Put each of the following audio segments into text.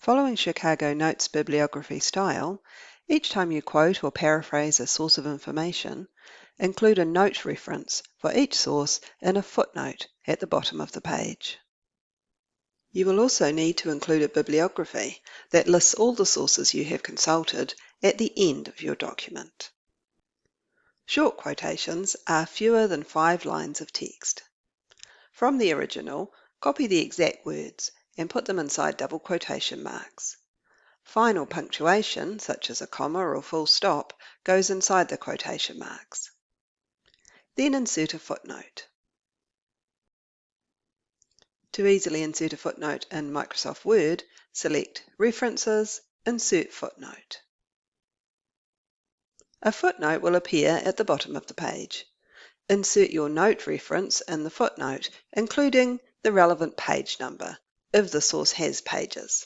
Following Chicago Notes-Bibliography style, each time you quote or paraphrase a source of information, include a note reference for each source in a footnote at the bottom of the page. You will also need to include a bibliography that lists all the sources you have consulted at the end of your document. Short quotations are fewer than 5 lines of text. From the original, copy the exact words and put them inside double quotation marks. Final punctuation, such as a comma or full stop, goes inside the quotation marks. Then insert a footnote. To easily insert a footnote in Microsoft Word, select References, Insert Footnote. A footnote will appear at the bottom of the page. Insert your note reference in the footnote, including the relevant page number, if the source has pages.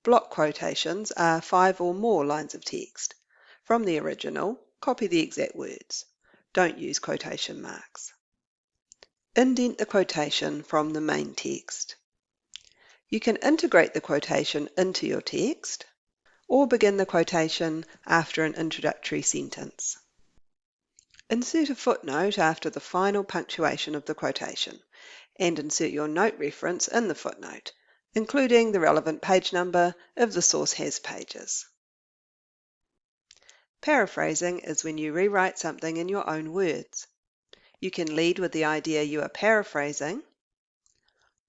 Block quotations are 5 or more lines of text. From the original, copy the exact words. Don't use quotation marks. Indent the quotation from the main text. You can integrate the quotation into your text, or begin the quotation after an introductory sentence. Insert a footnote after the final punctuation of the quotation, and insert your note reference in the footnote, including the relevant page number if the source has pages. Paraphrasing is when you rewrite something in your own words. You can lead with the idea you are paraphrasing,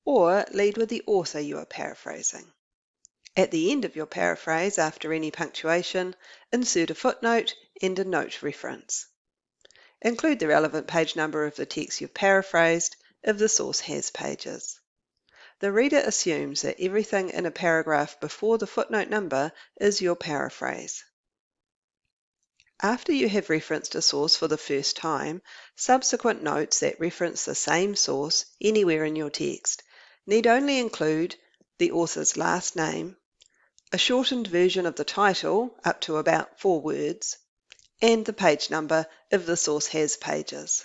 or lead with the author you are paraphrasing. At the end of your paraphrase, after any punctuation, insert a footnote and a note reference. Include the relevant page number of the text you've paraphrased if the source has pages. The reader assumes that everything in a paragraph before the footnote number is your paraphrase. After you have referenced a source for the first time, subsequent notes that reference the same source anywhere in your text need only include the author's last name, a shortened version of the title up to about 4 words, and the page number if the source has pages.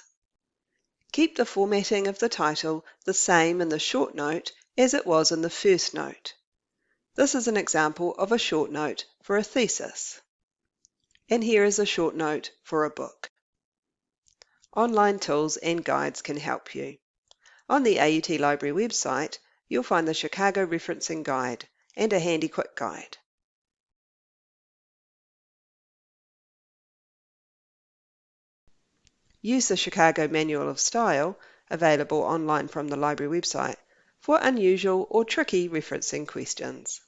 Keep the formatting of the title the same in the short note as it was in the first note. This is an example of a short note for a thesis. And here is a short note for a book. Online tools and guides can help you. On the AUT Library website, you'll find the Chicago Referencing Guide and a handy quick guide. Use the Chicago Manual of Style, available online from the library website, for unusual or tricky referencing questions.